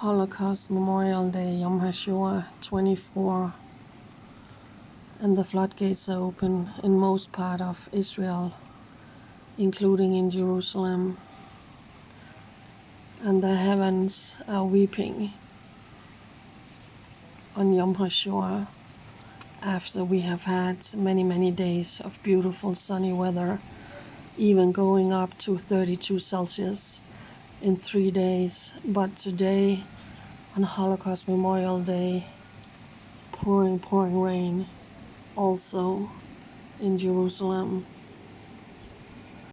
Holocaust Memorial Day, Yom Hashoah 24, and the floodgates are open in most part of Israel, including in Jerusalem, and the heavens are weeping on Yom Hashoah after we have had many days of beautiful sunny weather, even going up to 32 Celsius in 3 days. But today, on Holocaust Memorial Day, pouring rain also in Jerusalem.